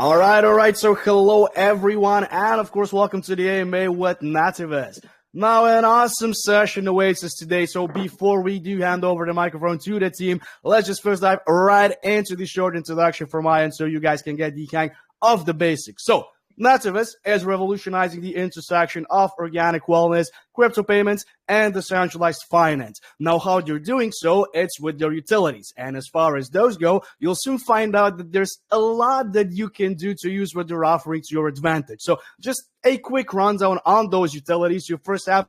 All right. So hello everyone, and of course, welcome to the AMA with Nativis. Now, an awesome session awaits us today. So before we do hand over the microphone to the team, let's just first dive right into the short introduction from my end so you guys can get the hang of the basics. So Nativis is revolutionizing the intersection of organic wellness, crypto payments, and decentralized finance. Now, how they're doing so, it's with their utilities. And as far as those go, you'll soon find out that there's a lot that you can do to use what they're offering to your advantage. So just a quick rundown on those utilities. You first have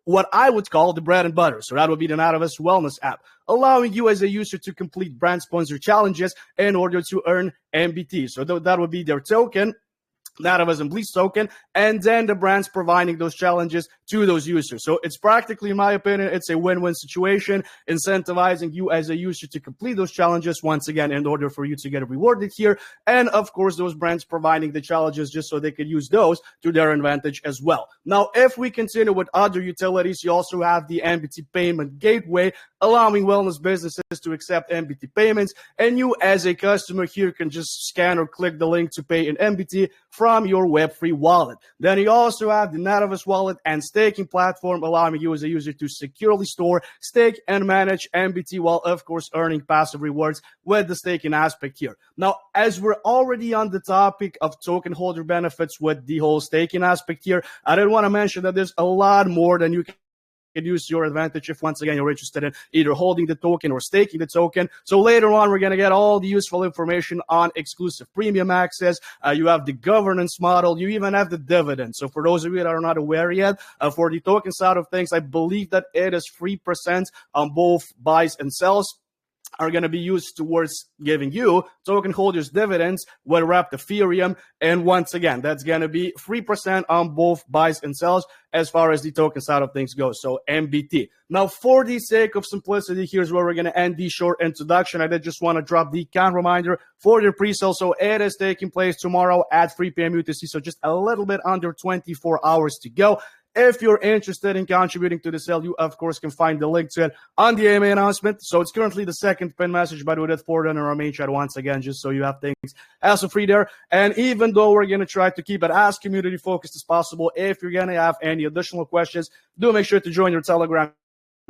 what I would call the bread and butter. So that would be the Nativis Wellness app, allowing you as a user to complete brand sponsor challenges in order to earn MBT. So that would be their token, Nativis Bliss token, and then the brands providing those challenges to those users. So it's practically, in my opinion, it's a win-win situation, incentivizing you as a user to complete those challenges once again in order for you to get rewarded here. And of course, those brands providing the challenges just so they could use those to their advantage as well. Now, if we continue with other utilities, you also have the MBT payment gateway, allowing wellness businesses to accept MBT payments. And you as a customer here can just scan or click the link to pay in MBT from your Web3 wallet. Then you also have the Nativis wallet and staking platform, allowing you as a user to securely store, stake, and manage MBT while, of course, earning passive rewards with the staking aspect here. Now, as we're already on the topic of token holder benefits with the whole staking aspect here, I did want to mention that there's a lot more than you can use to your advantage if once again you're interested in either holding the token or staking the token. So later on, we're going to get all the useful information on exclusive premium access. You have the governance model. You even have the dividend. So for those of you that are not aware yet, for the token side of things, I believe that it is 3% on both buys and sells are going to be used towards giving you token holders dividends with wrapped Ethereum. And once again, that's going to be 3% on both buys and sells as far as the token side of things goes. So MBT. Now, for the sake of simplicity, here's where we're going to end the short introduction. I did just want to drop the count reminder for the pre-sale. So it is taking place tomorrow at 3 p.m. UTC. So just a little bit under 24 hours to go. If you're interested in contributing to the sale, you, of course, can find the link to it on the AMA announcement. So it's currently the second pin message, but we did forward on our main chat once again, just so you have things hassle-free there. And even though we're going to try to keep it as community-focused as possible, if you're going to have any additional questions, do make sure to join your Telegram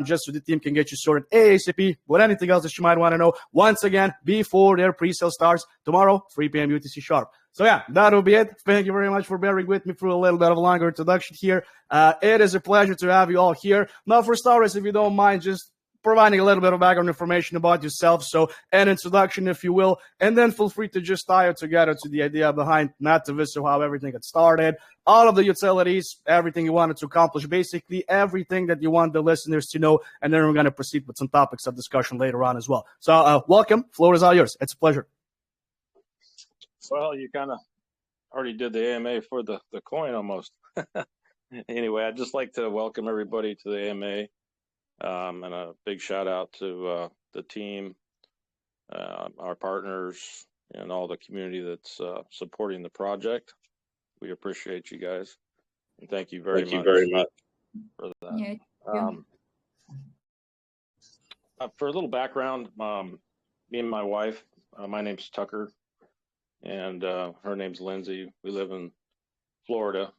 just so the team can get you sorted ASAP with anything else that you might want to know. Once again, before their pre-sale starts tomorrow, 3 p.m. UTC sharp. So yeah, that'll be it. Thank you very much for bearing with me through a little bit of a longer introduction here. It is a pleasure to have you all here. Now, for starters, if you don't mind, just providing a little bit of background information about yourself. So an introduction, if you will, and then feel free to just tie it together to the idea behind Nativis, so how everything got started, all of the utilities, everything you wanted to accomplish, basically everything that you want the listeners to know. And then we're going to proceed with some topics of discussion later on as well. So welcome. Floor is all yours. It's a pleasure. Well, you kind of already did the AMA for the coin almost. Anyway, I'd just like to welcome everybody to the AMA. And a big shout out to the team, our partners, and all the community that's supporting the project. We appreciate you guys, and thank you very much for that. Yeah. For a little background, me and my wife, my name's Tucker, and her name's Lindsay. We live in Florida,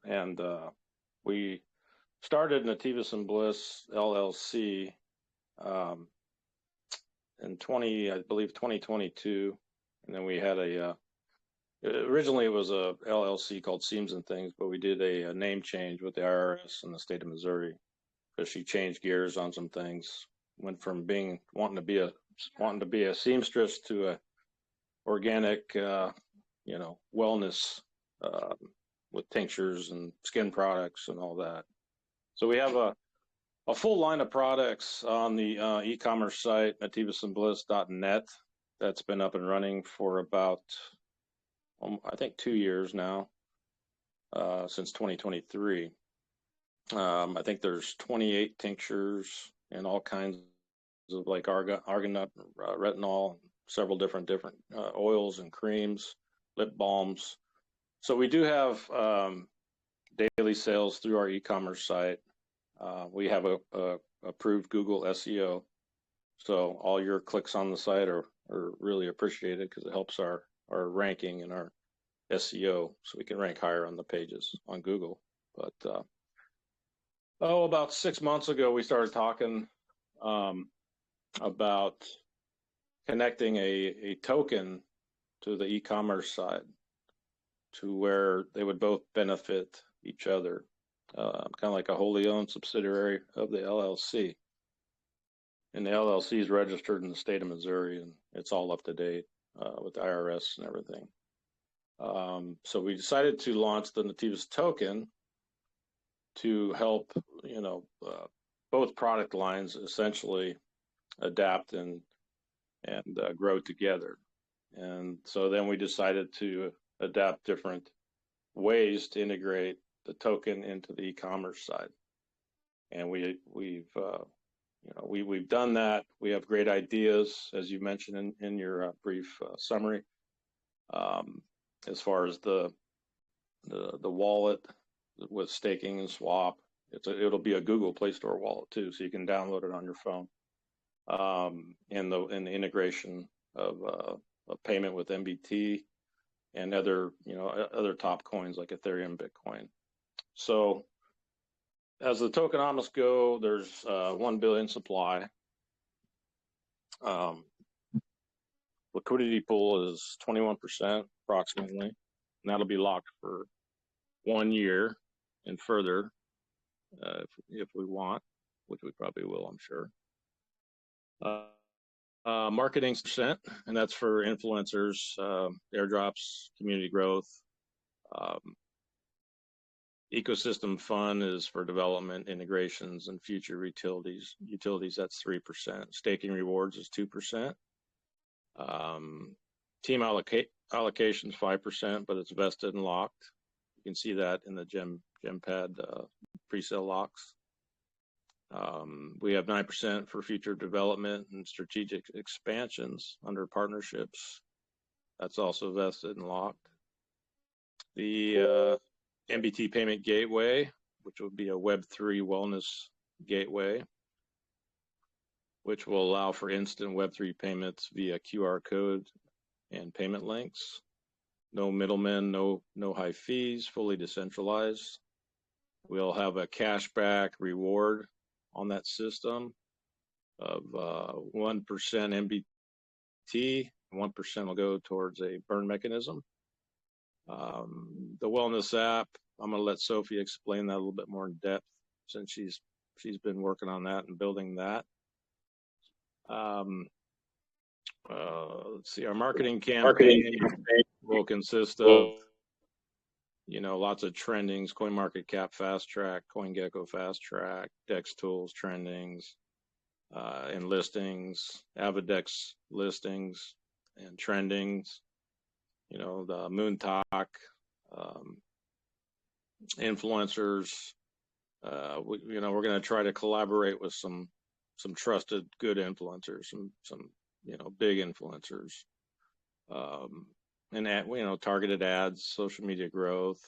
and we started Nativis and Bliss LLC in 2022, and then we had originally it was a LLC called Seams and Things, but we did a name change with the IRS in the state of Missouri because she changed gears on some things. Went from wanting to be a seamstress to a organic, wellness with tinctures and skin products and all that. So we have a full line of products on the e-commerce site, nativisandbliss.net. That's been up and running for about, I think, 2 years now, since 2023. I think there's 28 tinctures and all kinds of like argonut, retinol, several different oils and creams, lip balms. So we do have daily sales through our e-commerce site. We have a approved Google SEO, so all your clicks on the site are really appreciated because it helps our our ranking and our SEO, so we can rank higher on the pages on Google. But about 6 months ago, we started talking about connecting a token to the e-commerce side, to where they would both benefit each other, kind of like a wholly owned subsidiary of the LLC. And the LLC is registered in the state of Missouri, and it's all up to date with the IRS and everything. So we decided to launch the Nativis Token to help, both product lines essentially adapt and grow together. And so then we decided to adapt different ways to integrate the token into the e-commerce side. And we've done that. We have great ideas, as you mentioned in your brief summary, as far as the wallet with staking and swap. It'll be a Google Play Store wallet too, so you can download it on your phone. And the integration of payment with MBT and other top coins like Ethereum, Bitcoin. So as the tokenomics go, there's 1 billion supply. Liquidity pool is 21% approximately, and that'll be locked for 1 year and further if we want, which we probably will, I'm sure. Marketing percent, and that's for influencers, airdrops, community growth. Ecosystem fund is for development, integrations, and future utilities. That's 3%. Staking rewards is 2%. Team allocations 5%, but it's vested and locked. You can see that in the GemPad pre-sale locks. We have 9% for future development and strategic expansions under partnerships. That's also vested and locked. The MBT payment gateway, which will be a Web3 wellness gateway, which will allow for instant Web3 payments via QR code and payment links. No middlemen, no high fees, fully decentralized. We'll have a cashback reward on that system of 1% MBT, 1% will go towards a burn mechanism. The wellness app, I'm going to let Sophie explain that a little bit more in depth, since she's been working on that and building that. Let's see, our marketing campaign will consist of lots of trendings: CoinMarketCap Fast Track, CoinGecko Fast Track, DEX Tools trendings, and listings, Avidex listings and trendings. The Moon Talk, influencers. We're going to try to collaborate with some trusted, good influencers, some big influencers, and targeted ads, social media growth.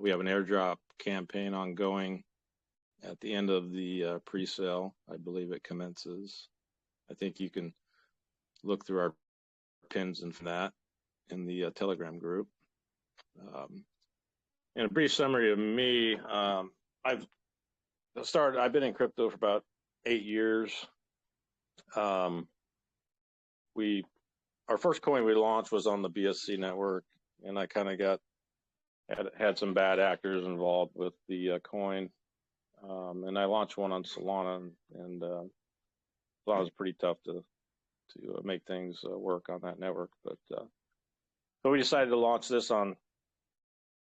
We have an airdrop campaign ongoing at the end of the pre-sale. I believe it commences. I think you can look through our pins and that in the Telegram group. In a brief summary of me, I've been in crypto for about 8 years. Our first coin we launched was on the BSC network, and I kind of had some bad actors involved with the coin, and I launched one on Solana, and Solana was pretty tough to make things work on that network. But so we decided to launch this on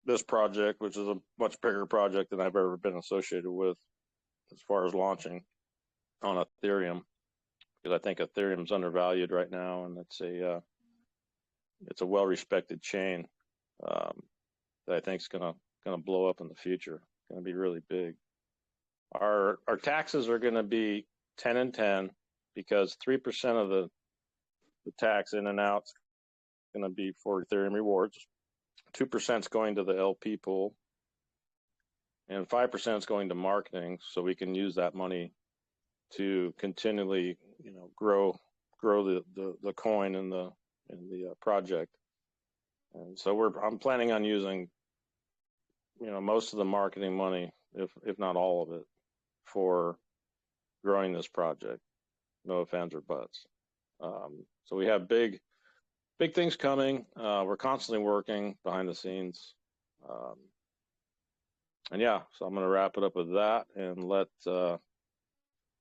this project, which is a much bigger project than I've ever been associated with as far as launching on Ethereum, because I think Ethereum's undervalued right now, and it's a well-respected chain that I think is gonna blow up in the future. Going to be really big. Our taxes are going to be 10 and 10, because 3% of the tax in and out is going to be for Ethereum rewards. 2% is going to the LP pool, and 5% is going to marketing, so we can use that money to continually, grow the coin and the project. And so I'm planning on using, most of the marketing money, if not all of it, for growing this project. No ifs, ands, or buts. So we have big things coming. We're constantly working behind the scenes. And yeah, so I'm going to wrap it up with that and let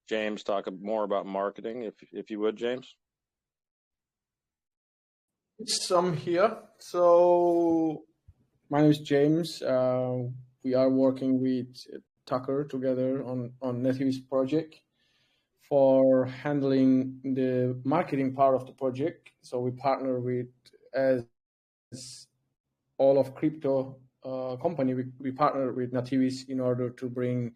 James talk more about marketing, if you would, James. I'm here. So my name is James. We are working with Tucker together on Nativis project for handling the marketing part of the project. So we partner with, as all of crypto company, we partner with Nativis in order to bring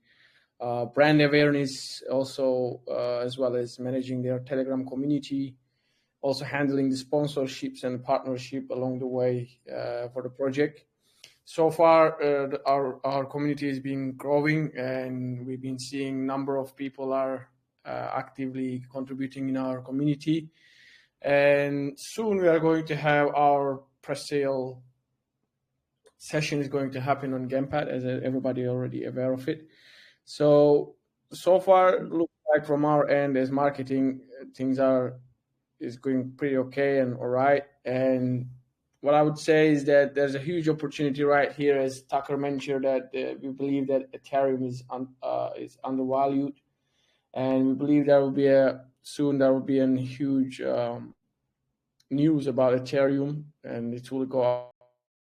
brand awareness, also as well as managing their Telegram community, also handling the sponsorships and partnership along the way for the project. So far, our community has been growing, and we've been seeing number of people are actively contributing in our community. And soon we are going to have our pre-sale session is going to happen on GemPad, as everybody already aware of it. So far, looks like from our end as marketing, things is going pretty okay and all right. And what I would say is that there's a huge opportunity right here, as Tucker mentioned, that we believe that Ethereum is undervalued, and we believe there will be a huge news about Ethereum, and it will go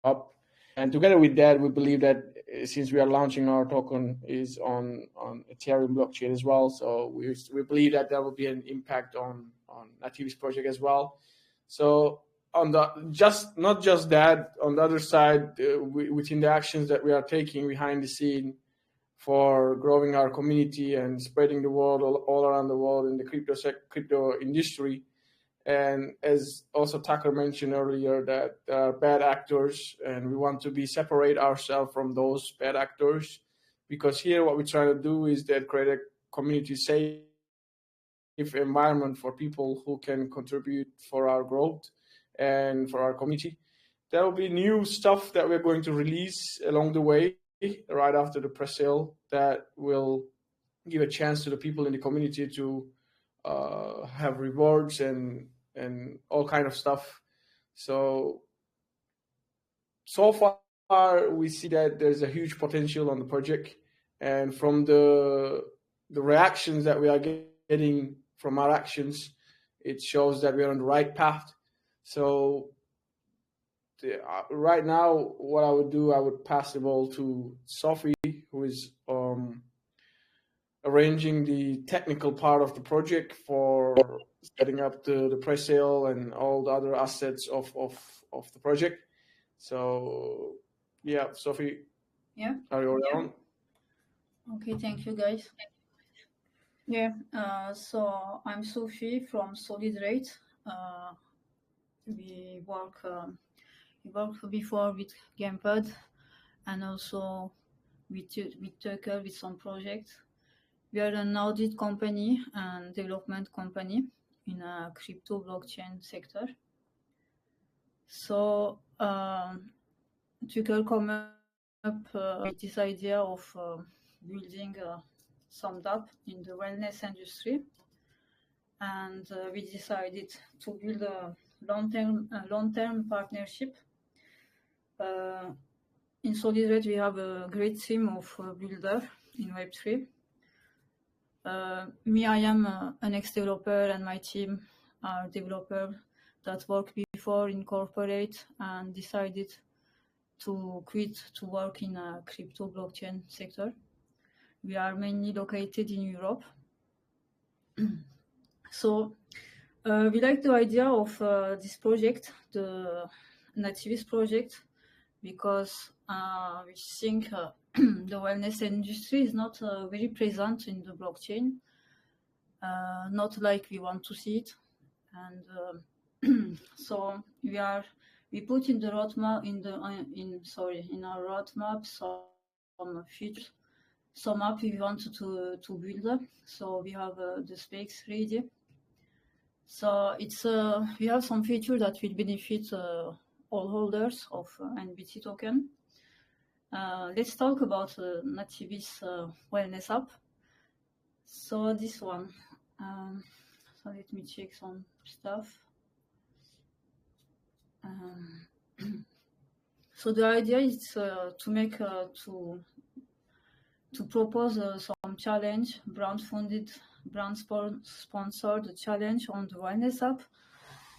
up. And together with that, we believe that since we are launching our token is on Ethereum blockchain as well, so we believe that there will be an impact on Nativis project as well. So on the not just that, on the other side, within the actions that we are taking behind the scene for growing our community and spreading the word all around the world in the crypto industry. And as also Tucker mentioned earlier, that there are bad actors, and we want to separate ourselves from those bad actors, because here what we're trying to do is that create a community safe environment for people who can contribute for our growth and for our community. There will be new stuff that we're going to release along the way right after the pre-sale that will give a chance to the people in the community to have rewards and all kind of stuff. So far we see that there's a huge potential on the project, and from the reactions that we are getting from our actions, it shows that we are on the right path. So right now, what I would do, I would pass the ball to Sophie, who is arranging the technical part of the project for setting up the pre-sale and all the other assets of the project. So yeah, Sophie. Yeah. Are you around? Okay, thank you guys. Yeah, so I'm Sophie from SolidRate. We work before with GemPad and also with Tucker with some projects. We are an audit company and development company in a crypto blockchain sector. So Tucker come up with this idea of building some DApp in the wellness industry, and we decided to build a long-term partnership. In SolidRate, we have a great team of builders in Web3. Me, I am an ex-developer, and my team are developers that worked before in corporate and decided to quit to work in a crypto blockchain sector. We are mainly located in Europe. So we like the idea of this project, the Nativis project, because we think the wellness industry is not very present in the blockchain, not like we want to see it. And so we put in the roadmap in our roadmap some features, some app we wanted to build. So we have the specs ready. So it's we have some features that will benefit all holders of NBT token. Let's talk about Nativis Wellness app. So this one. So let me check some stuff. So the idea is to make to propose some challenge, brand funded, brand sponsored challenge on the wellness app,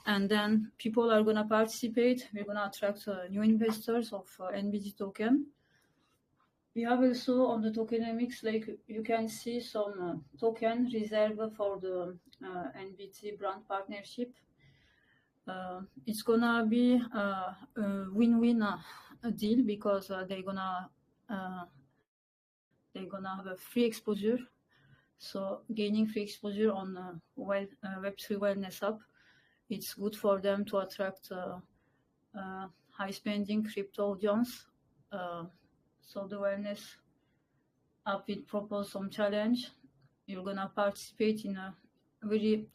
and then people are gonna participate. We're gonna attract new investors of NBT token. We have also on the tokenomics, like you can see some token reserved for the NBT brand partnership. It's gonna be a win-win deal because they're gonna have a free exposure. So gaining free exposure on Web3 wellness app, it's good for them to attract high-spending crypto audience. So the wellness app will propose some challenge. You're gonna participate in a very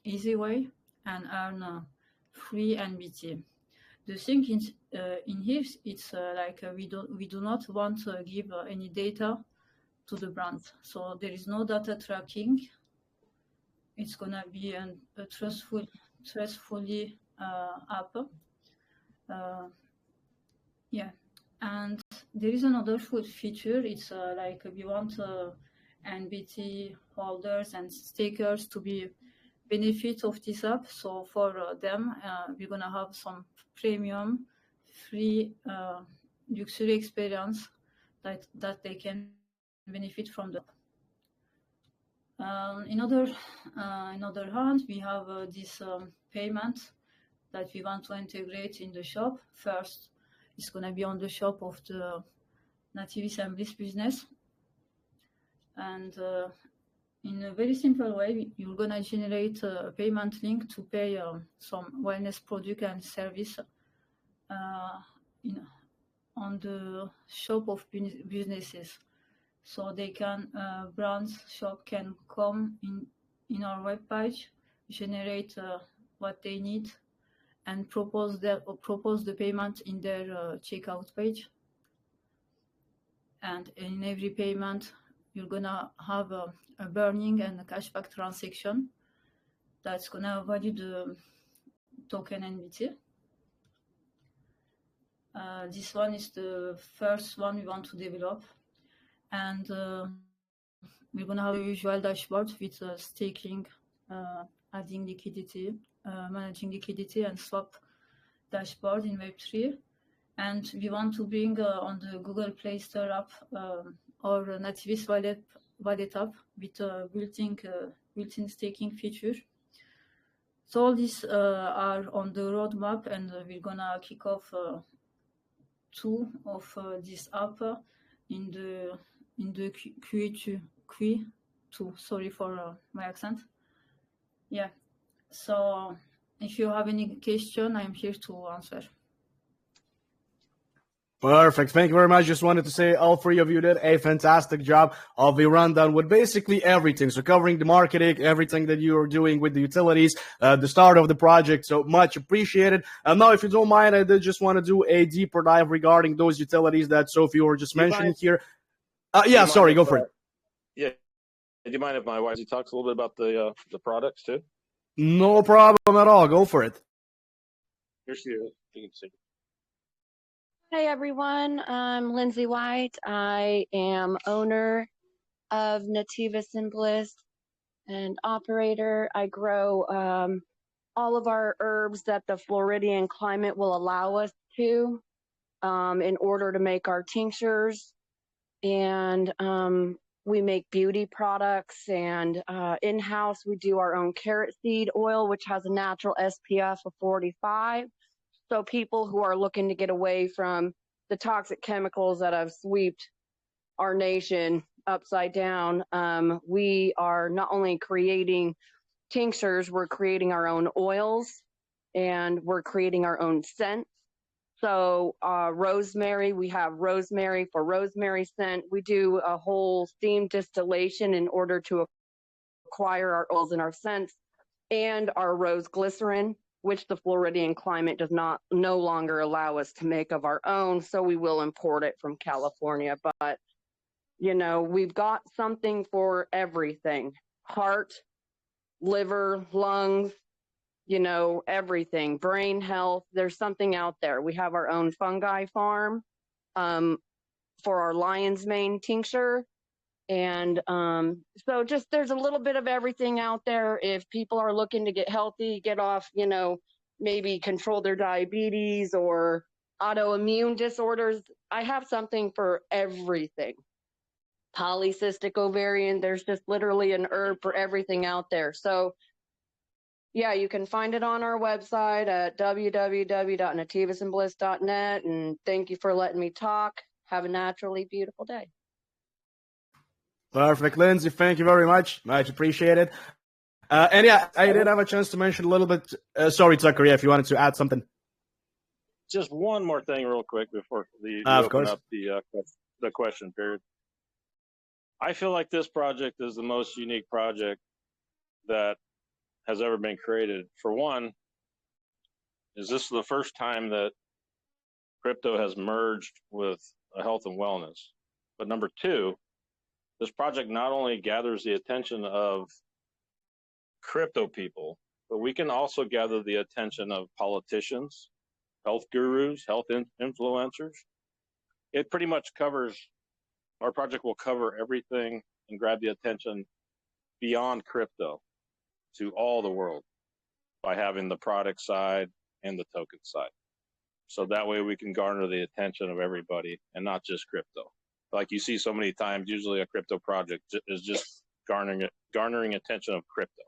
easy way and earn free NBT. The thing in here, it's like we do not want to give any data to the brand, so there is no data tracking. It's gonna be a trustfully app. Yeah, and there is another feature. It's like we want NBT holders and stakers to be benefit of this app. So for them, we're gonna have some premium, free luxury experience that they can benefit from the. In other hand, we have this payment that we want to integrate in the shop. First, it's gonna be on the shop of the Nativis and Bliss business, and in a very simple way, you're gonna generate a payment link to pay some wellness product and service on the shop of businesses. So they can brands shop can come in our web page, generate what they need, and propose the payment in their checkout page. And in every payment, you're gonna have a burning and a cashback transaction that's gonna value the token NBT. This one is the first one we want to develop, and we're gonna have a visual dashboard with staking, adding liquidity, managing liquidity, and swap dashboard in Web3. And we want to bring on the Google Play Store app or Nativis wallet app with a built-in staking feature. So all these are on the roadmap, and we're gonna kick off two of this app in the Q2. Sorry for my accent. Yeah. So if you have any question, I'm here to answer. Perfect. Thank you very much. Just wanted to say all three of you did a fantastic job of the rundown with basically everything. So covering the marketing, everything that you are doing with the utilities, the start of the project. So much appreciated. Now, if you don't mind, I did just want to do a deeper dive regarding those utilities that Sophie were just mentioning here. Yeah, sorry, go for it. Yeah. Do you mind if my wife talks a little bit about the products too? No problem at all. Go for it. Here she is. You can see. Hey everyone, I'm Lindsay White. I am owner of Nativis and Bliss and operator. I grow all of our herbs that the Floridian climate will allow us to in order to make our tinctures. And we make beauty products, and in-house we do our own carrot seed oil, which has a natural SPF of 45. So people who are looking to get away from the toxic chemicals that have swept our nation upside down, we are not only creating tinctures, we're creating our own oils, and we're creating our own scents. So rosemary, we have rosemary for rosemary scent. We do a whole steam distillation in order to acquire our oils and our scents, and our rose glycerin. which the Floridian climate does no longer allow us to make of our own. So we will import it from California. But, you know, we've got something for everything: heart, liver, lungs, you know, everything, brain health. There's something out there. We have our own fungi farm for our lion's mane tincture. And so just there's a little bit of everything out there. If people are looking to get healthy, get off, you know, maybe control their diabetes or autoimmune disorders, I have something for everything. Polycystic ovarian, there's just literally an herb for everything out there. So yeah, you can find it on our website at www.nativisandbliss.net. And thank you for letting me talk. Have a naturally beautiful day. Perfect, Lindsay. Thank you very much. Much appreciated. And yeah, I did have a chance to mention a little bit. Sorry, Tucker. Yeah, if you wanted to add something. Just one more thing, real quick, before you of open course. up the question period. I feel like this project is the most unique project that has ever been created. For one, is this the first time that crypto has merged with a health and wellness? But number two, this project not only gathers the attention of crypto people, but we can also gather the attention of politicians, health gurus, health influencers. It pretty much covers, our project will cover everything and grab the attention beyond crypto to all the world by having the product side and the token side. So that way we can garner the attention of everybody and not just crypto. Like you see so many times, usually a crypto project is just garnering attention of crypto.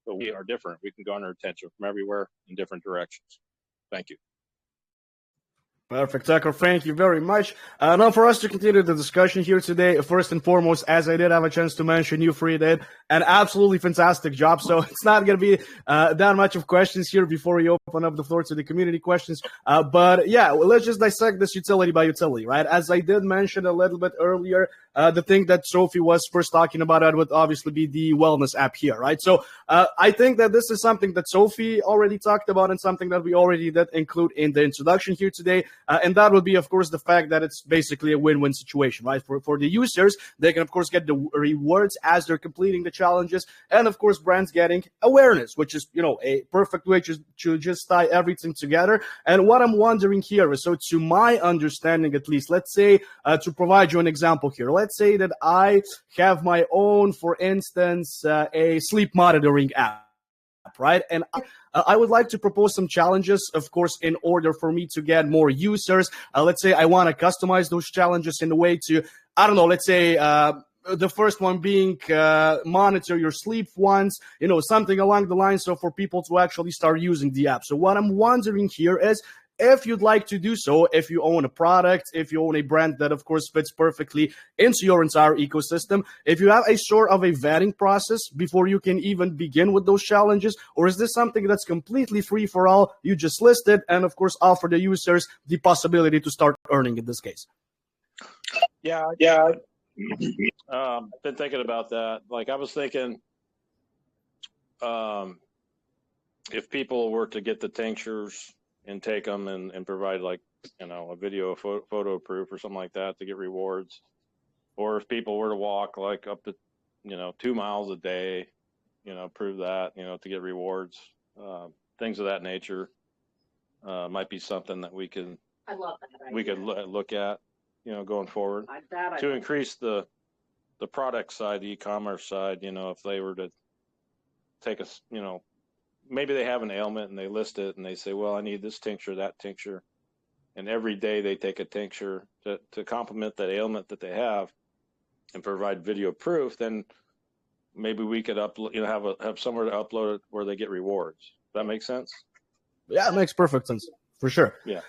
But we are different. We can garner attention from everywhere in different directions. Thank you. Perfect, Tucker. Thank you very much. Now, for us to continue the discussion here today, first and foremost, as I did have a chance to mention, you three did an absolutely fantastic job. So it's not going to be that much of questions here before we open up the floor to the community questions. But yeah, well, let's just dissect this utility by utility, right? As I did mention a little bit earlier, the thing that Sophie was first talking about that would obviously be the wellness app here, right? So I think that this is something that Sophie already talked about and something that we already did include in the introduction here today. And that would be, of course, the fact that it's basically a win-win situation, right? For the users, they can, of course, get the rewards as they're completing the challenges. And, of course, brands getting awareness, which is, you know, a perfect way to just tie everything together. And what I'm wondering here is, so to my understanding, at least, let's say, to provide you an example here, let's say that I have my own, for instance, a sleep monitoring app, right? And I would like to propose some challenges, of course, in order for me to get more users. Let's say I want to customize those challenges in a way to, I don't know, let's say the first one being monitor your sleep once, you know, something along the lines of for people to actually start using the app. So what I'm wondering here is, if you'd like to do so, if you own a product, if you own a brand that, of course, fits perfectly into your entire ecosystem, if you have a sort of a vetting process before you can even begin with those challenges, or is this something that's completely free for all? You just list it and, of course, offer the users the possibility to start earning in this case. Yeah. Been thinking about that. Like I was thinking, if people were to get the tinctures and take them and provide, like, you know, a video photo proof or something like that to get rewards, or if people were to walk like up to, you know, 2 miles a day, you know, prove that, you know, to get rewards, things of that nature, might be something that we could look at, you know, going forward to increase the product side, the e-commerce side. You know, if they were to take us, you know, maybe they have an ailment and they list it and they say, well, I need this tincture, that tincture. And every day they take a tincture to complement that ailment that they have and provide video proof, then maybe we could upload, you know, have somewhere to upload it where they get rewards. Does that make sense? Yeah, it makes perfect sense, for sure. Yeah.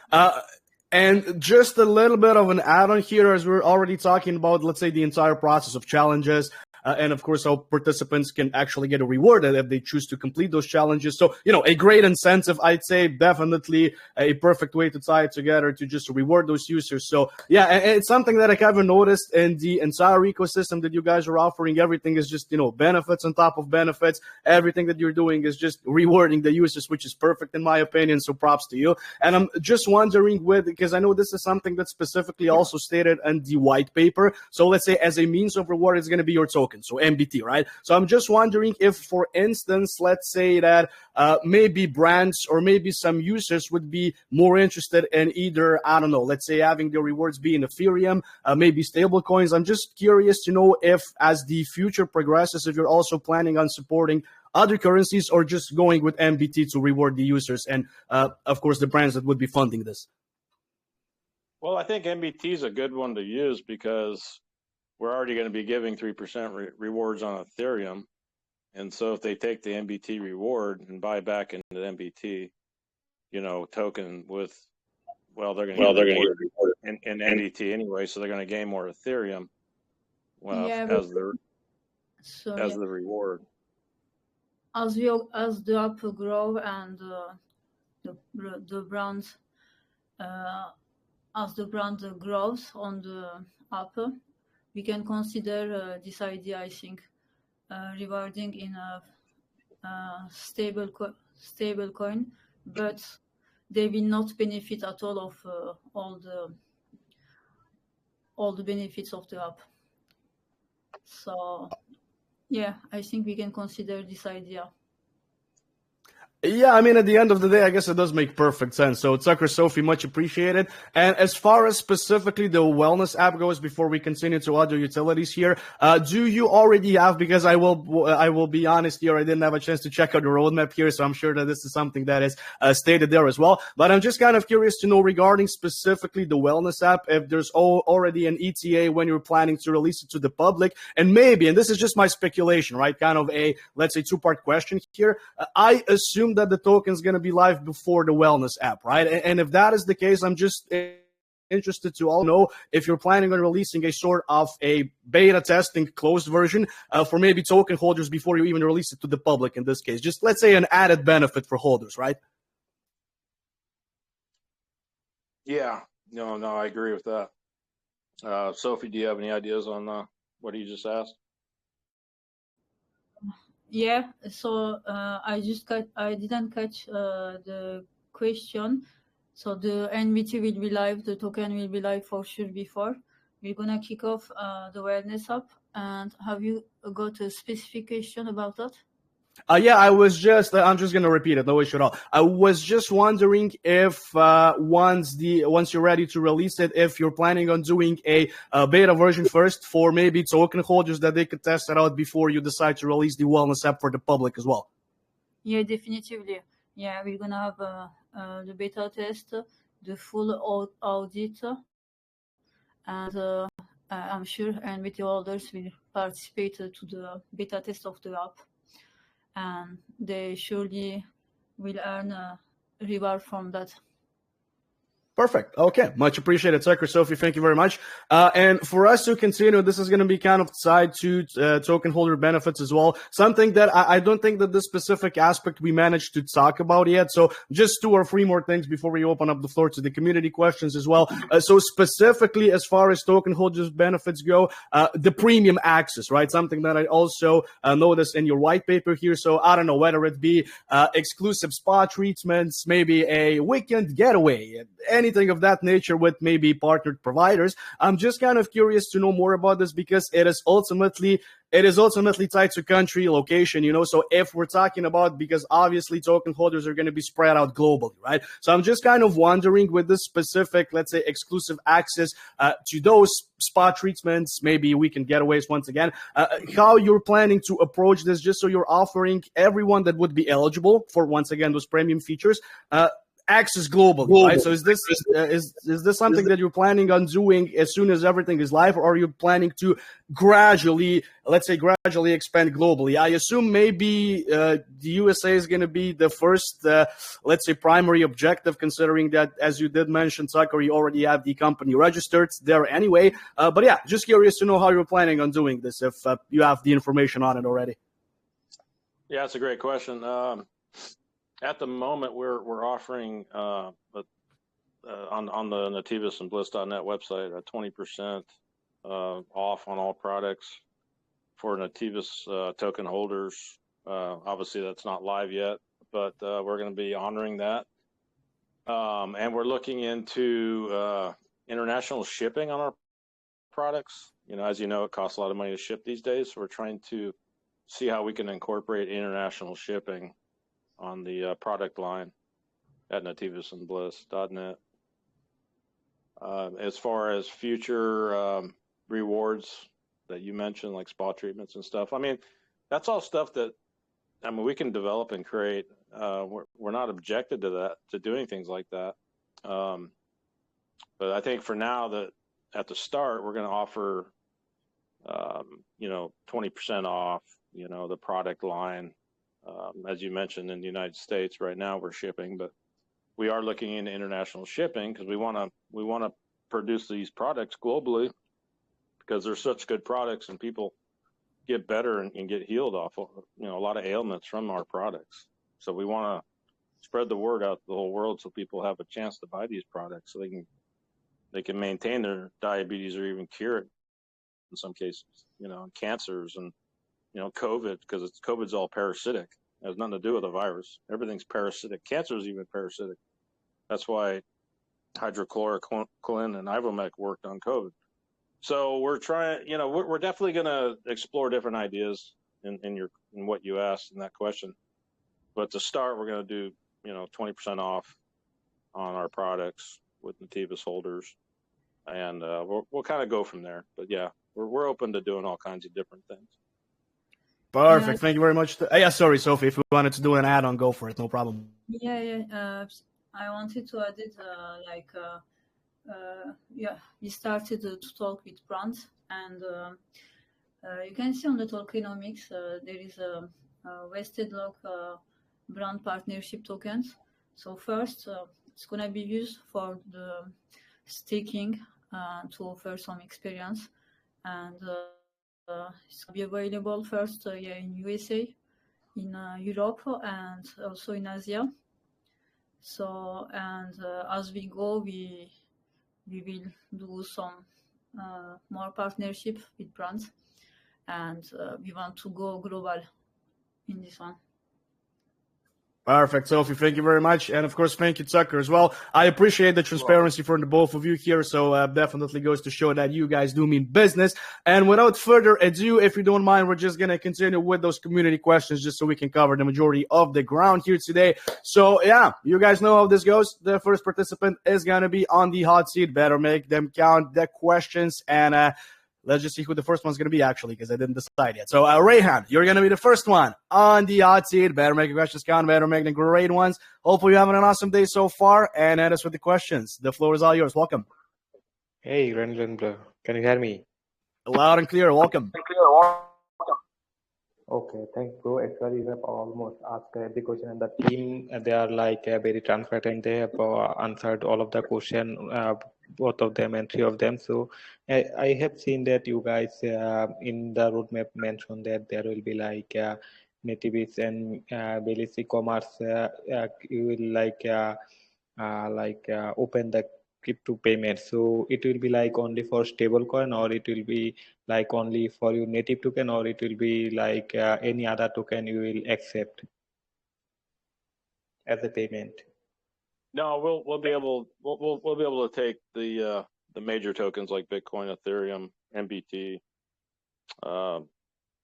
And just a little bit of an add-on here, as we're already talking about, let's say, the entire process of challenges. and of course how participants can actually get rewarded if they choose to complete those challenges. So, a great incentive, I'd say, definitely a perfect way to tie it together to just reward those users. So yeah, and it's something that I kind of noticed in the entire ecosystem that you guys are offering. Everything is just, benefits on top of benefits. Everything that you're doing is just rewarding the users, which is perfect in my opinion. So props to you. And I'm just wondering because I know this is something that's specifically also stated in the white paper. So let's say as a means of reward, it's going to be your token. So MBT, right? So I'm just wondering if, for instance, let's say that maybe brands or maybe some users would be more interested in either, I don't know, let's say having their rewards be in Ethereum, maybe stable coins. I'm just curious to know if as the future progresses, if you're also planning on supporting other currencies or just going with MBT to reward the users and, of course, the brands that would be funding this. Well, I think MBT is a good one to use because we're already going to be giving 3% rewards on Ethereum. And so if they take the MBT reward and buy back into the MBT, token with, they're going to get reward in MBT anyway, so they're going to gain more Ethereum as the reward. As the app grow and the brand as the brand grows on the app, we can consider this idea, I think, rewarding in a stable coin, but they will not benefit at all of all the benefits of the app. So yeah, I think we can consider this idea. Yeah, I mean, at the end of the day, I guess it does make perfect sense. So, Tucker, Sophie, much appreciated. And as far as specifically the wellness app goes, before we continue to other utilities here, do you already have, because I will be honest here, I didn't have a chance to check out the roadmap here, so I'm sure that this is something that is stated there as well. But I'm just kind of curious to know regarding specifically the wellness app, if there's already an ETA when you're planning to release it to the public. And maybe, and this is just my speculation, right, kind of a, let's say, two-part question here. I assume that the token is going to be live before the wellness app, right? And if that is the case, I'm just interested to all know if you're planning on releasing a sort of a beta testing closed version for maybe token holders before you even release it to the public in this case. Just let's say an added benefit for holders, right? Yeah, no, I agree with that. Sophie, do you have any ideas on what he just asked? Yeah, so I didn't catch the question. So the NBT will be live, the token will be live for sure before. We're gonna kick off the wellness app. And have you got a specific question about that? Yeah, I'm just going to repeat it. No issue at all. I was just wondering if once you're ready to release it, if you're planning on doing a beta version first for maybe token holders that they could test it out before you decide to release the wellness app for the public as well. Yeah, definitively. Yeah, we're going to have the beta test, the full audit, and I'm sure NBT holders will participate to the beta test of the app. And they surely will earn a reward from that. Perfect. Okay. Much appreciated, Tucker. Sophie, thank you very much. And for us to continue, this is going to be kind of tied to token holder benefits as well. Something that I don't think that this specific aspect we managed to talk about yet. So just 2 or 3 more things before we open up the floor to the community questions as well. So specifically, as far as token holders benefits go, the premium access, right? Something that I also noticed in your white paper here. So I don't know whether it be exclusive spa treatments, maybe a weekend getaway, anything of that nature with maybe partnered providers. I'm just kind of curious to know more about this because it is ultimately tied to country location, so if we're talking about, because obviously token holders are going to be spread out globally, right? So I'm just kind of wondering with this specific, let's say, exclusive access to those spa treatments, maybe weekend getaways once again, how you're planning to approach this, just so you're offering everyone that would be eligible for, once again, those premium features, access globally, right? So is this something that you're planning on doing as soon as everything is live, or are you planning to gradually expand globally? I assume maybe the USA is going to be the first, let's say, primary objective, considering that, as you did mention, Tucker, you already have the company registered there anyway. But yeah, just curious to know how you're planning on doing this, if you have the information on it already. Yeah, that's a great question. At the moment, we're offering on the Nativis and Bliss.net website 20% off on all products for Nativis token holders. Obviously, that's not live yet, but we're going to be honoring that. And we're looking into international shipping on our products. As you know, it costs a lot of money to ship these days. So we're trying to see how we can incorporate international shipping on the product line at nativisandbliss.net. As far as future rewards that you mentioned, like spa treatments and stuff, I mean, that's all stuff that, we can develop and create. We're not objected to that, to doing things like that. But I think for now, that at the start, we're going to offer, 20% off, the product line. As you mentioned, in the United States right now, we're shipping, but we are looking into international shipping because we want to produce these products globally because they're such good products and people get better and get healed off of, a lot of ailments from our products. So we want to spread the word out to the whole world so people have a chance to buy these products so they can maintain their diabetes or even cure it in some cases, cancers and COVID, because COVID's all parasitic. It has nothing to do with a virus. Everything's parasitic. Cancer is even parasitic. That's why hydrochloroquine and Ivomec worked on COVID. So we're trying, we're definitely going to explore different ideas in what you asked in that question. But to start, we're going to do, 20% off on our products with Nativis holders, and we'll kind of go from there. But yeah, we're open to doing all kinds of different things. Perfect. Yeah. Thank you very much. Yeah, sorry, Sophie. If you wanted to do an add-on, go for it. No problem. Yeah. I wanted to add it, we started to talk with brands, and you can see on the tokenomics there is a vested lock brand partnership tokens. So first, it's gonna be used for the staking to offer some experience, and it's gonna be available first in USA, in Europe, and also in Asia. So, and as we go, we will do some more partnership with brands, and we want to go global in this one. Perfect, Sophie. Thank you very much. And of course, thank you, Tucker, as well. I appreciate the transparency from the both of you here. So definitely goes to show that you guys do mean business. And without further ado, if you don't mind, we're just going to continue with those community questions just so we can cover the majority of the ground here today. So yeah, you guys know how this goes. The first participant is going to be on the hot seat. Better make them count, the questions. And let's just see who the first one's going to be, actually, because I didn't decide yet. So, Rayhan, you're going to be the first one on the hot seat. Better make your questions count. Better make them great ones. Hopefully, you're having an awesome day so far. And that's with the questions. The floor is all yours. Welcome. Hey, Renlin, bro. Can you hear me? Loud and clear. Welcome. Okay, thanks, bro. Actually, you have almost asked every question, and the team, they are very transparent. They have answered all of the question, both of them and three of them. So I have seen that you guys in the roadmap mentioned that there will be Nativis and Bliss eCommerce. You will open the crypto payment. So it will be only for stablecoin, or it will be only for your native token, or it will be any other token you will accept as a payment? No, we'll be able to take the major tokens like Bitcoin, Ethereum, MBT.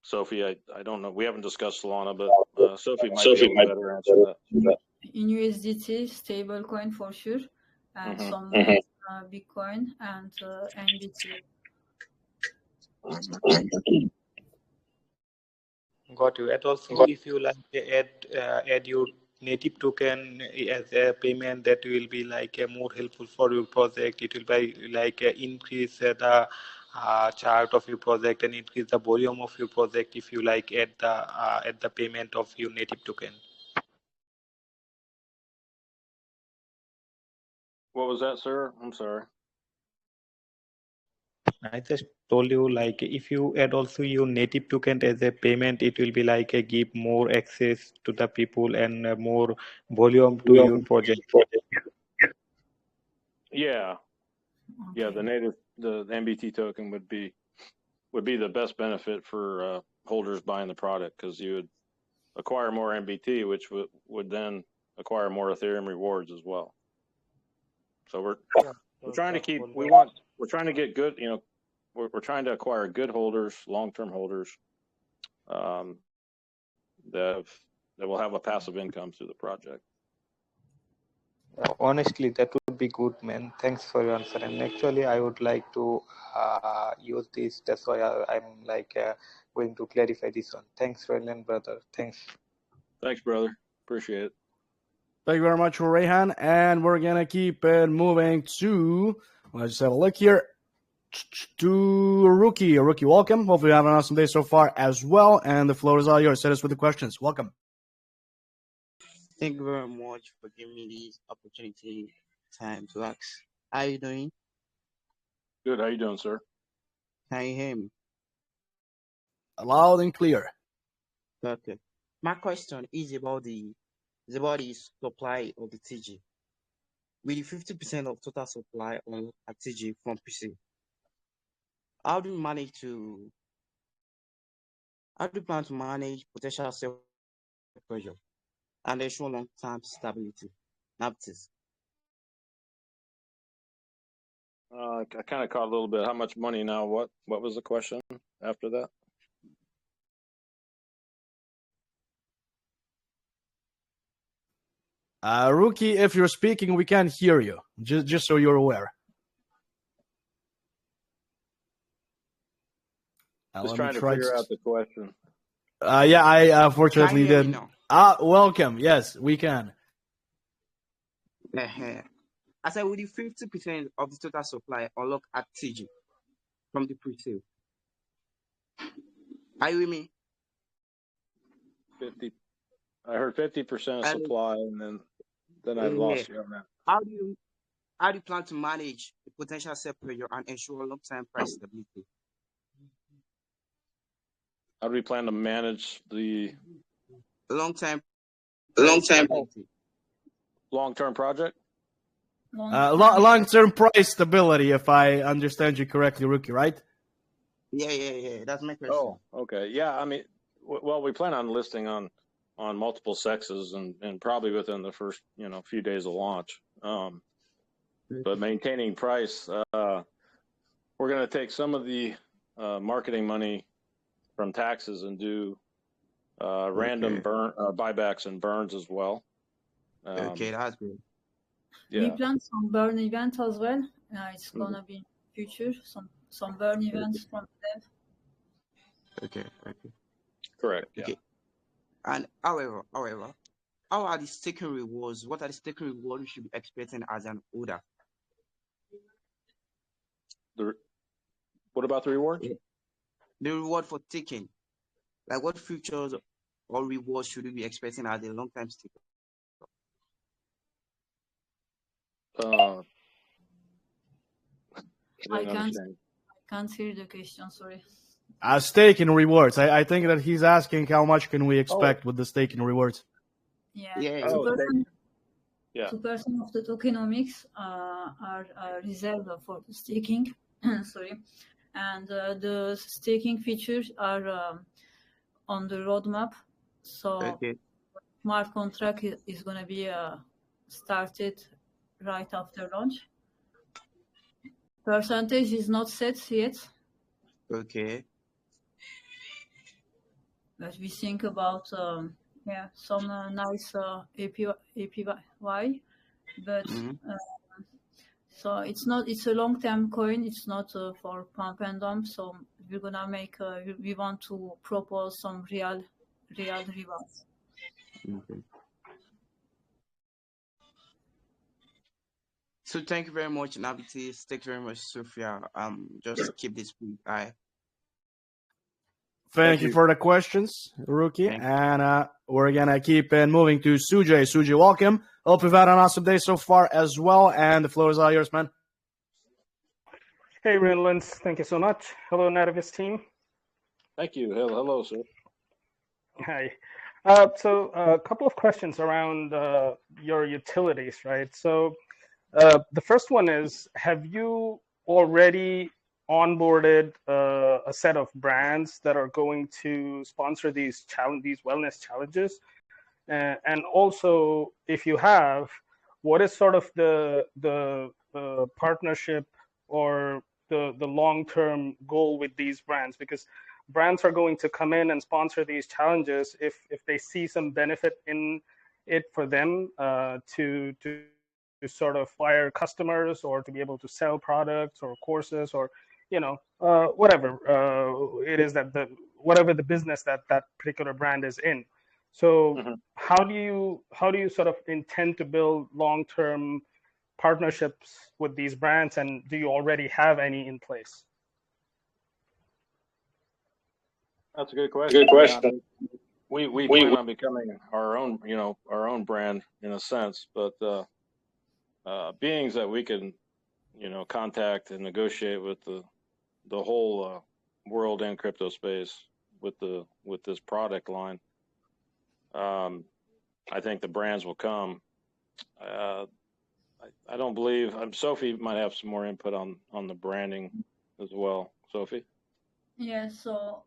Sophie, I don't know. We haven't discussed Solana, but Sophie might be able to better answer that. In USDT, stablecoin for sure, and some Bitcoin and MBT. Got you. And also, if you add your native token as a payment that will be like more helpful for your project. It will be like increase the chart of your project and increase the volume of your project if you like add the payment of your native token. What was that, sir? I'm sorry. I just told you, like, if you add also your native token as a payment, it will be like a give more access to the people and more volume to your project. Yeah, yeah. Okay. The MBT token would be the best benefit for holders buying the product, because you would acquire more MBT, which would then acquire more Ethereum rewards as well. So we're trying to keep we're trying to get good, we're trying to acquire good holders, long-term holders, that will have a passive income through the project. Honestly, that would be good, man. Thanks for your answer. And actually, I would like to use this. That's why I'm like going to clarify this one. Thanks, Raylan, brother. Thanks. Thanks, brother. Appreciate it. Thank you very much, Rayhan. And we're going to keep it moving to, let's just have a look here, to Rookie. Rookie, welcome. Hopefully you have an awesome day so far as well. And the floor is all yours. Set us with the questions. Welcome. Thank you very much for giving me this opportunity, time to ask. How are you doing? Good. How you doing, sir? Can you hear me? Loud and clear. Okay. My question is about the supply of the TG. With the 50% of total supply on at TG from PC, how do you plan to manage potential sell pressure and ensure long-term stability? Nativis. I kind of caught a little bit. How much money now? What was the question after that? Rookie, if you're speaking, we can't hear you. Just so you're aware. Just trying to figure out the question. Yeah, I unfortunately didn't. Welcome. Yes, we can. I said with the 50% of the total supply unlocked at TG from the pre-sale. Are you with me? 50. I heard 50% supply, and then I lost you on that. How do you plan to manage the potential sell pressure and ensure long-term price stability? How do we plan to manage the long-term project? Long-term price stability, if I understand you correctly, Rookie, right? Yeah. That's my question. Oh, okay. Yeah, I mean, well, we plan on listing on multiple sexes and probably within the first few days of launch. But maintaining price, we're going to take some of the marketing money from taxes and do random buybacks and burns as well. Okay, that's good. We plan some burn event as well. It's gonna be future some burn events from them. Okay. Correct. Okay. And however, how are the staking rewards? What are the staking rewards you should be expecting as an order? What about the reward? The reward for taking. Like what features or rewards should we be expecting as a long-time staker? I can't hear the question, sorry. Staking rewards. I think that he's asking how much can we expect with the staking rewards. Yeah. 2% of the tokenomics are reserved for the staking. Sorry. And the staking features are on the roadmap. So smart contract is going to be started right after launch. Percentage is not set yet. Okay. But we think about some nice APY, but so it's a long-term coin. It's not for pump and dump. So we're gonna we want to propose some real rewards. So thank you very much, Nativis. Thank you very much, Sophia. Just keep this brief. Thank you for the questions, Rookie. Thank And we're going to keep moving to Sujay. Sujay, welcome. Hope you've had an awesome day so far as well. And the floor is all yours, man. Hey, Renlins. Thank you so much. Hello, Nativis team. Thank you. Hello, sir. Hi. So a couple of questions around your utilities, right? So the first one is, have you already onboarded a set of brands that are going to sponsor these wellness challenges? And also, if you have, what is sort of the partnership or the long-term goal with these brands? Because brands are going to come in and sponsor these challenges if they see some benefit in it for them to sort of acquire customers or to be able to sell products or courses or whatever it is whatever the business that particular brand is in. So how do you sort of intend to build long-term partnerships with these brands, and do you already have any in place? That's a good question. Good question. We plan on becoming our own brand in a sense, but beings that we can, contact and negotiate with the whole world and crypto space with this product line. I think the brands will come. I don't believe Sophie might have some more input on the branding as well. Sophie? Yeah, so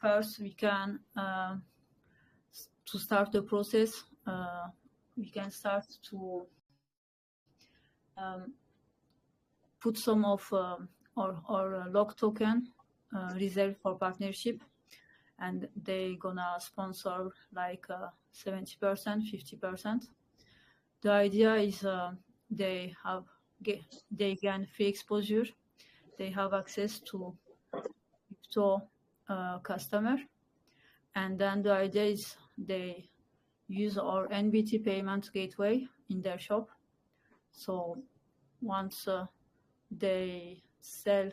first we can, to start the process, we can start to put some of our log token reserved for partnership, and they gonna sponsor like 70%, 50%. The idea is they gain free exposure. They have access to crypto customer, and then the idea is they use our NBT payment gateway in their shop. So once they sell,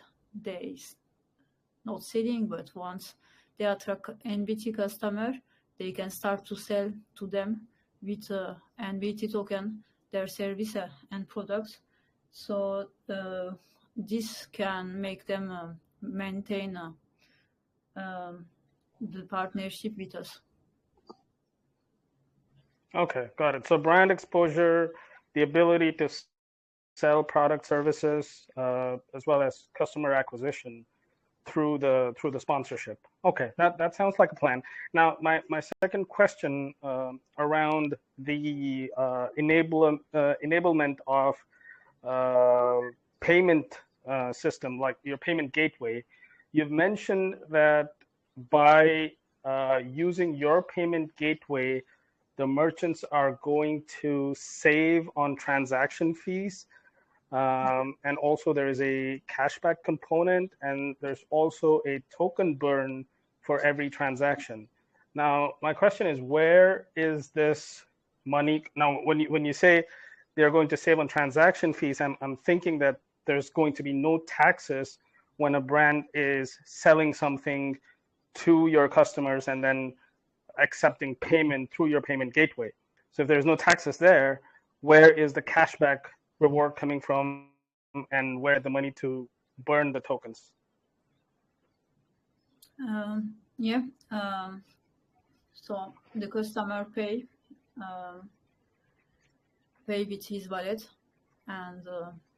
not selling, but once they attract NBT customer, they can start to sell to them with NBT token their service and products. So this can make them maintain the partnership with us. Okay, got it. So brand exposure, the ability to sell product services, as well as customer acquisition through the sponsorship. Okay, that sounds like a plan. Now, my second question around the enablement of payment system, like your payment gateway. You've mentioned that by using your payment gateway, the merchants are going to save on transaction fees. And also there is a cashback component, and there's also a token burn for every transaction. Now, my question is, where is this money? Now, when you say they're going to save on transaction fees, I'm thinking that there's going to be no taxes when a brand is selling something to your customers and then accepting payment through your payment gateway. So if there's no taxes there, where is the cashback reward coming from, and where the money to burn the tokens? So the customer pay with his wallet, and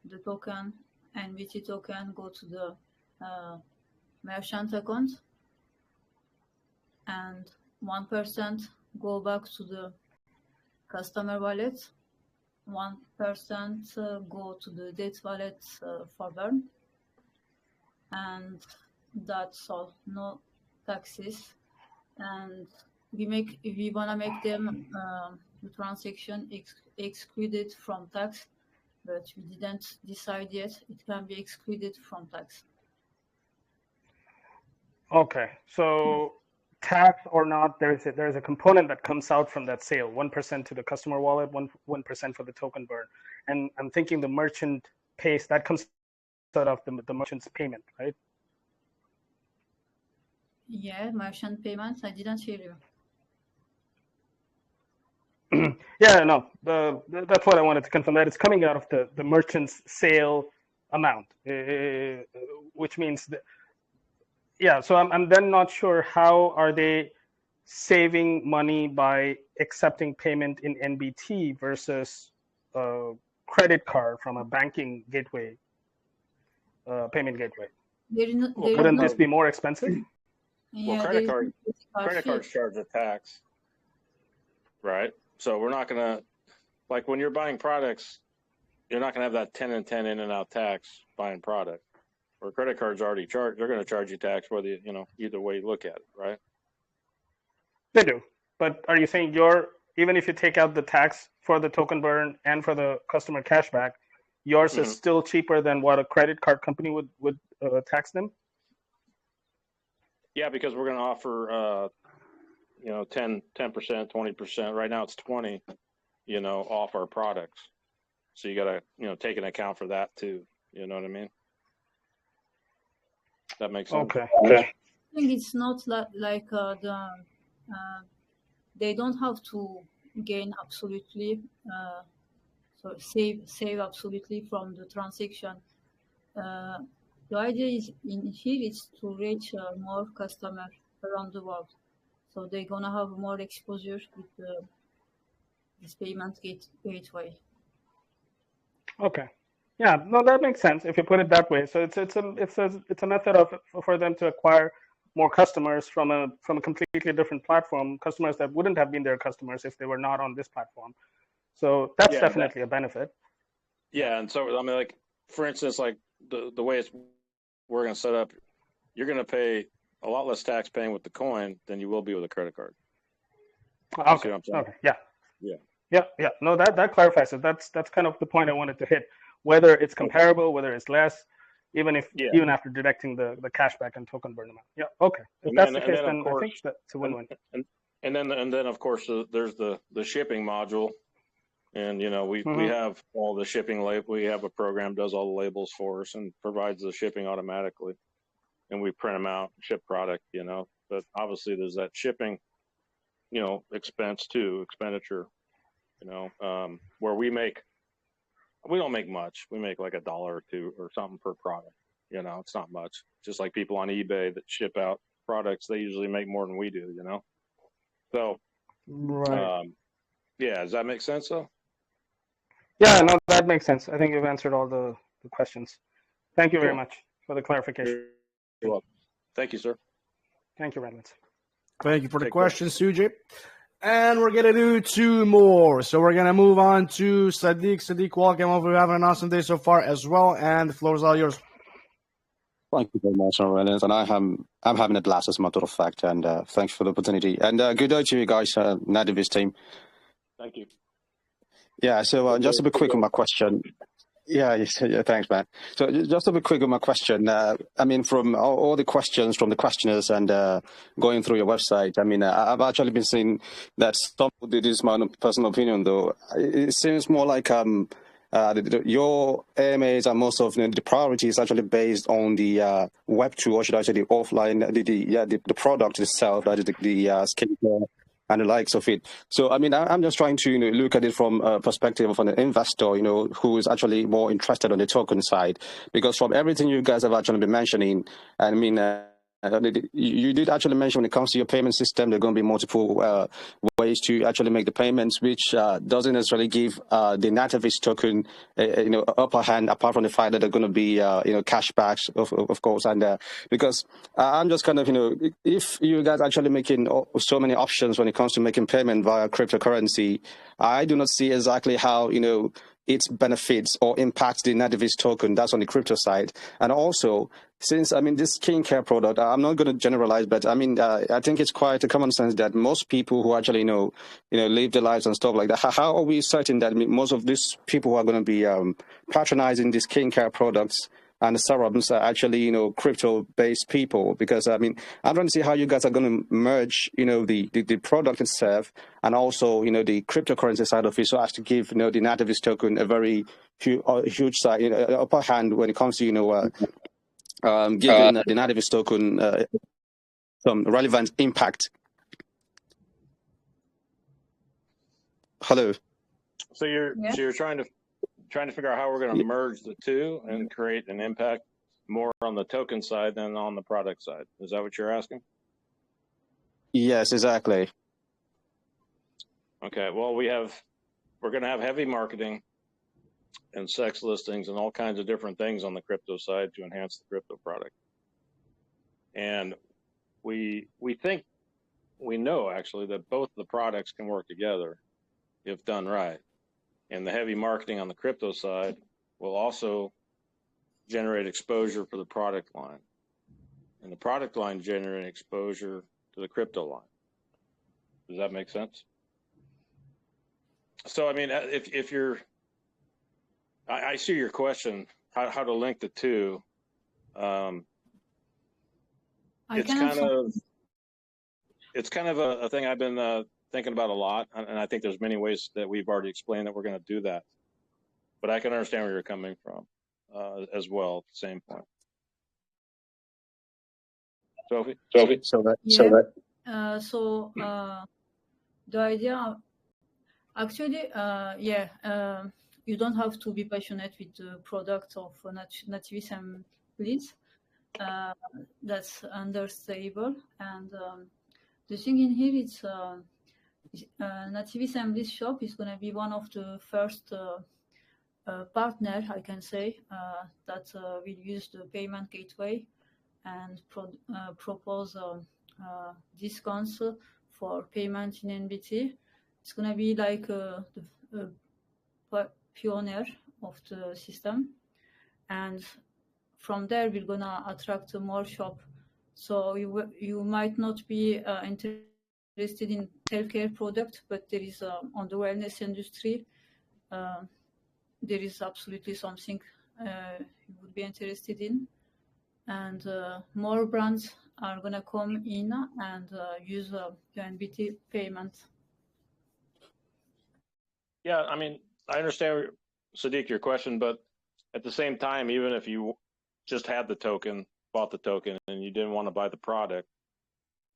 the token, NBT token, go to the merchant account, and 1% go back to the customer wallet, 1% go to the debt wallet for burn, and that's all, no taxes. And we wanna make them the transaction excluded from tax, but we didn't decide yet. It can be excluded from tax. Okay, so tax or not, there's a component that comes out from that sale, 1% to the customer wallet, 1% for the token burn. And I'm thinking the merchant pays, that comes out of the merchant's payment, right? Yeah, merchant payments. I didn't hear you. Yeah, no, that's what I wanted to confirm, that it's coming out of the merchant's sale amount, which means that, yeah, so I'm then not sure how are they saving money by accepting payment in NBT versus a credit card from a banking gateway, payment gateway. Wouldn't this be more expensive? Yeah, well, credit cards charge a tax, right? So we're not gonna, like when you're buying products, you're not gonna have that 10 and 10 in and out tax buying product. Where credit cards already charge, they're gonna charge you tax whether either way you look at it, right? They do, but are you saying even if you take out the tax for the token burn and for the customer cashback, yours is still cheaper than what a credit card company would tax them? Yeah, because we're gonna offer 10%, 20%. Right now it's 20, off our products. So you gotta, take an account for that too. You know what I mean? That makes sense. Okay. I think it's not like they don't have to gain absolutely, so save absolutely from the transaction. The idea is in here is to reach more customers around the world. So they're gonna have more exposure with this payment gateway. Okay. Yeah, no, that makes sense if you put it that way. So it's a method for them to acquire more customers from a completely different platform, customers that wouldn't have been their customers if they were not on this platform. So that's definitely a benefit. Yeah, and so I mean, like for instance, like the way we're going to set up, you're going to pay a lot less tax paying with the coin than you will be with a credit card. Okay. Okay. Yeah. No, that clarifies it. That's kind of the point I wanted to hit. Whether it's comparable, whether it's less, even after deducting the cashback and token burn amount. Yeah. Okay. If that's the case, then I think that's a win-win. And then of course there's the shipping module, and we have all the shipping label. We have a program does all the labels for us and provides the shipping automatically, and we print them out, ship product. But obviously there's that shipping, expenditure. Where we don't make much. We make like $1 or $2 or something per product. It's not much. Just like people on eBay that ship out products, they usually make more than we do. So, right. Yeah. Does that make sense though? Yeah, no, that makes sense. I think you've answered all the questions. Thank you very much for the clarification. You're welcome. Thank you, sir. Thank you, Redlands. Thank you for the question, Sujay. And we're going to do 2 more. So we're going to move on to Sadiq. Sadiq, welcome. Hopefully you're having an awesome day so far as well. And the floor is all yours. Thank you very much, Redlands. And I'm having a blast, as a matter of fact. And thanks for the opportunity. And good day to you guys, Nativis team. Thank you. Yeah, so just to be quick with my question. Yeah, thanks, man. So just to be quick with my question, I mean, from all the questions from the questioners and going through your website, I mean, I've actually been seeing that some, this is my personal opinion, though, it seems more like your AMAs and most of the priority is actually based on the Web2, or should I say the offline, the product itself, that is the skincare and the likes of it. So, I mean, I'm just trying to look at it from a perspective of an investor, who is actually more interested on the token side. Because from everything you guys have actually been mentioning, I mean, you did actually mention when it comes to your payment system, there are going to be multiple ways to actually make the payments, which doesn't necessarily give the Nativis token, upper hand, apart from the fact that they're going to be, cashbacks, of course. And because I'm just kind of, if you guys actually making so many options when it comes to making payment via cryptocurrency, I do not see exactly how, it benefits or impacts the Nativis token. That's on the crypto side. And also, since, I mean, this skincare product, I'm not going to generalize, but I mean, I think it's quite a common sense that most people who actually live their lives and stuff like that, how are we certain that most of these people who are going to be patronizing these skincare products and the serums are actually, crypto-based people. Because I mean, I'm trying to see how you guys are going to merge, the product itself and also, the cryptocurrency side of it, so as to give, the Nativis token a very huge side, upper hand when it comes to, giving the Nativis token some relevant impact. Hello. So you're trying to figure out how we're going to merge the two and create an impact more on the token side than on the product side. Is that what you're asking? Yes, exactly. Okay. Well, we're going to have heavy marketing and sex listings and all kinds of different things on the crypto side to enhance the crypto product. And we know actually that both the products can work together if done right. And the heavy marketing on the crypto side will also generate exposure for the product line. And the product line generating exposure to the crypto line. Does that make sense? So, I mean, if you're, I see your question, how to link the two. It's kind of a thing I've been thinking about a lot, and I think there's many ways that we've already explained that we're going to do that. But I can understand where you're coming from as well at the same point. Sophie? The idea, actually, you don't have to be passionate with the product of Nativis and Bliss. That's understandable. And the thing in here is Nativis and Bliss shop is going to be one of the first partner, I can say, that will use the payment gateway and propose discounts for payment in NBT. It's going to be like the pioneer of the system. And from there, we're going to attract more shop. So you might not be interested in healthcare product, but there is on the wellness industry, there is absolutely something you would be interested in. And more brands are going to come in and use the NBT payment. Yeah, I mean, I understand, Sadiq, your question, but at the same time, even if you just had the token, bought the token, and you didn't want to buy the product,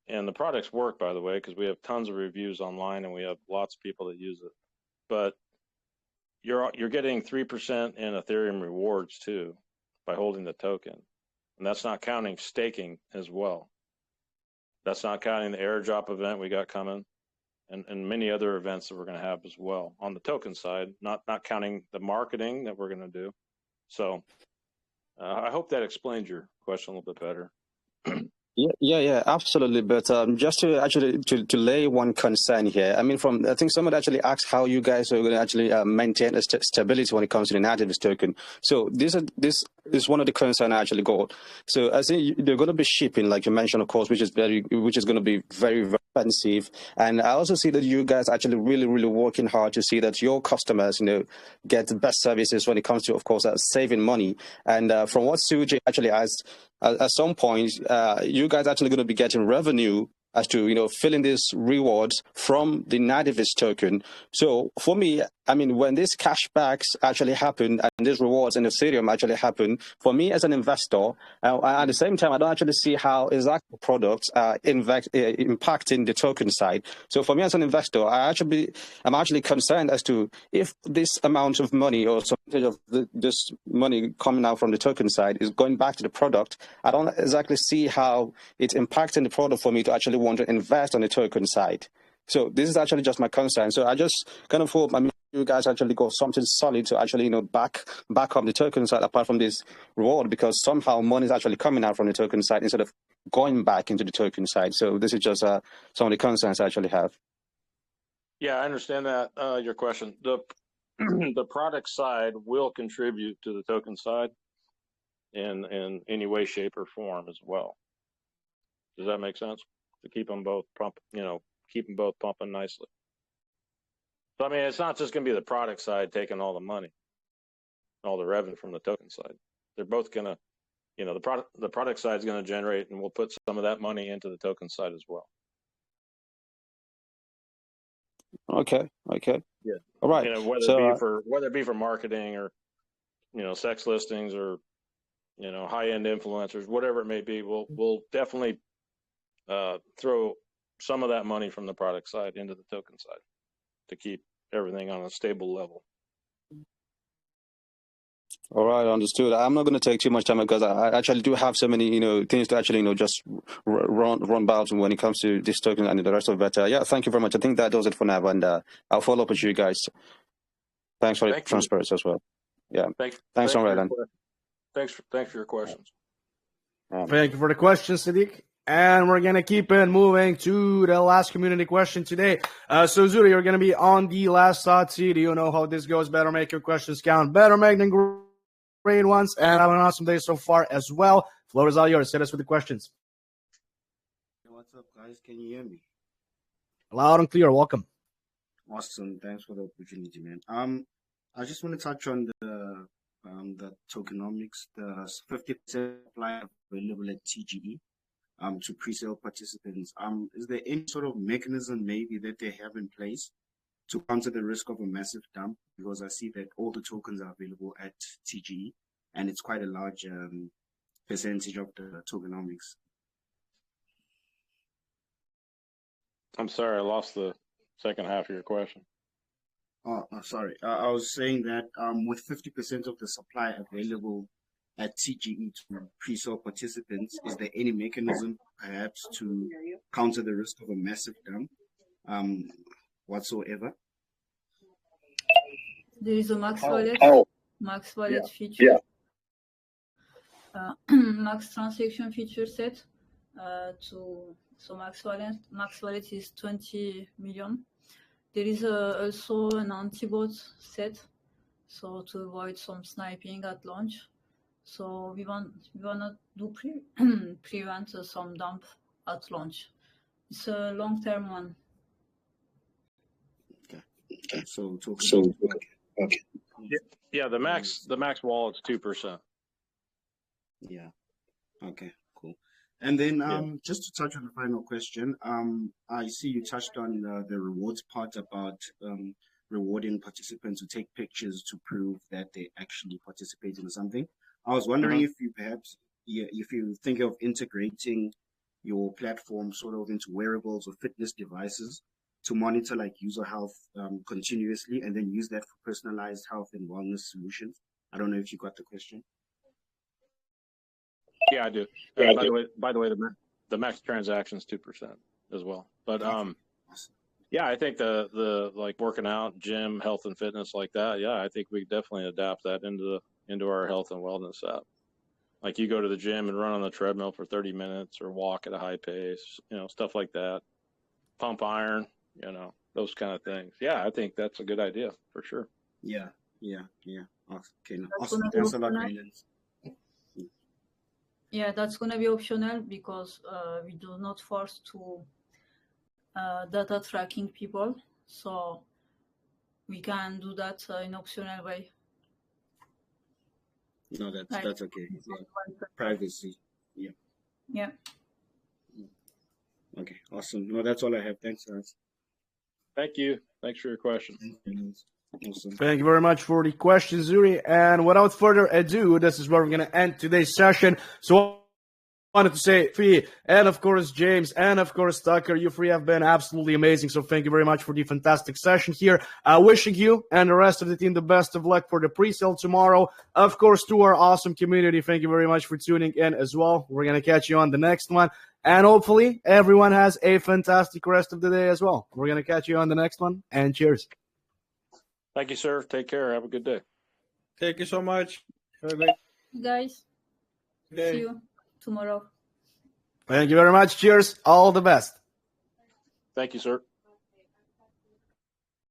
and the products work, by the way, because we have tons of reviews online and we have lots of people that use it, but you're getting 3% in Ethereum rewards too by holding the token. And that's not counting staking as well. That's not counting the airdrop event we got coming and many other events that we're going to have as well on the token side, not counting the marketing that we're going to do. So I hope that explains your question a little bit better. Yeah, absolutely. But just to actually to lay one concern here, I mean, I think someone actually asked how you guys are going to actually maintain a stability when it comes to the Nativis token. So this is one of the concerns I actually got. So I think they're going to be shipping, like you mentioned, of course, which is going to be very, very expensive. And I also see that you guys actually really, really working hard to see that your customers, get the best services when it comes to, of course, saving money. And from what Suji actually asked, at some point, you guys actually going to be getting revenue as to, filling these rewards from the Nativis token. So for me, I mean, when these cashbacks actually happen and these rewards in Ethereum actually happen, for me as an investor, at the same time, I don't actually see how exact products are impacting the token side. So for me as an investor, I'm actually concerned as to if this amount of money or some of this money coming out from the token side is going back to the product, I don't exactly see how it's impacting the product for me to actually want to invest on the token side. So this is actually just my concern. So I just kind of hope, you guys actually got something solid to actually, back up the token side apart from this reward, because somehow money is actually coming out from the token side instead of going back into the token side. So this is just some of the concerns I actually have. Yeah, I understand that, your question. The product side will contribute to the token side in any way, shape, or form as well. Does that make sense? To keep them both pumping nicely. So, I mean, it's not just going to be the product side taking all the money, all the revenue from the token side. they're both going to, the product side is going to generate, and we'll put some of that money into the token side as well. Okay. Yeah. All right. Whether it be for marketing or, sex listings or, high-end influencers, whatever it may be, we'll definitely throw some of that money from the product side into the token side to keep everything on a stable level. All right, understood. I'm not going to take too much time because I actually do have so many, things to actually, just run about when it comes to this token and the rest of it. Yeah, thank you very much. I think that does it for now, and I'll follow up with you guys. Thanks for the transparency as well. Yeah. Thanks, Raylan. Thanks for your questions. Thank you for the question, Sadiq. And we're going to keep it moving to the last community question today. So, Zuri, you're going to be on the last hot seat. Do you know how this goes? Better make your questions count. Better make them great ones. And have an awesome day so far as well. Floor is all yours. Hit us with the questions. What's up, guys? Can you hear me? Loud and clear. Welcome. Awesome. Thanks for the opportunity, man. I just want to touch on the tokenomics, the 50% supply available at TGE. To pre-sale participants. Is there any sort of mechanism maybe that they have in place to counter the risk of a massive dump? Because I see that all the tokens are available at TGE, and it's quite a large percentage of the tokenomics. I'm sorry, I lost the second half of your question. Sorry. I was saying that with 50% of the supply available at TGE to pre-sale participants, is there any mechanism perhaps to counter the risk of a massive dump whatsoever? There is a max wallet feature, max transaction feature set. So max wallet is 20 million. There is also an anti-bot set, so to avoid some sniping at launch. So we wanna do prevent some dump at launch. It's a long-term one. Okay. So okay. Yeah, the max wallet's 2%. Yeah. Okay, cool. And then just to touch on the final question, I see you touched on the rewards part about rewarding participants who take pictures to prove that they actually participate in something. I was wondering if you perhaps, if you think of integrating your platform sort of into wearables or fitness devices to monitor like user health continuously, and then use that for personalized health and wellness solutions. I don't know if you got the question. Yeah, I do. By the way, the max transaction is 2% as well. But Awesome. yeah, I think the like working out, gym, health and fitness like that. Yeah, I think we definitely adapt that into our health and wellness app. Like you go to the gym and run on the treadmill for 30 minutes or walk at a high pace, stuff like that. Pump iron, those kind of things. Yeah, I think that's a good idea for sure. Yeah. Okay, awesome. Thanks a lot, Raylan. Yeah, that's gonna be optional because we do not force to data tracking people, so we can do that in optional way. No, that's okay. Yeah. Privacy. Yeah. Yeah. Okay, awesome. No, that's all I have. Thanks, guys. Thank you. Thanks for your question. Awesome. Thank you very much for the question, Zuri. And without further ado, this is where we're going to end today's session. So I wanted to say, Fee, and of course, James, and of course, Tucker, you three have been absolutely amazing. So thank you very much for the fantastic session here. Wishing you and the rest of the team the best of luck for the pre-sale tomorrow. Of course, to our awesome community, thank you very much for tuning in as well. We're going to catch you on the next one. And hopefully everyone has a fantastic rest of the day as well. We're going to catch you on the next one, and cheers. Thank you, sir. Take care. Have a good day. Thank you so much. Have a great Guys, day. see you tomorrow. Thank you very much. Cheers. All the best. Thank you, sir.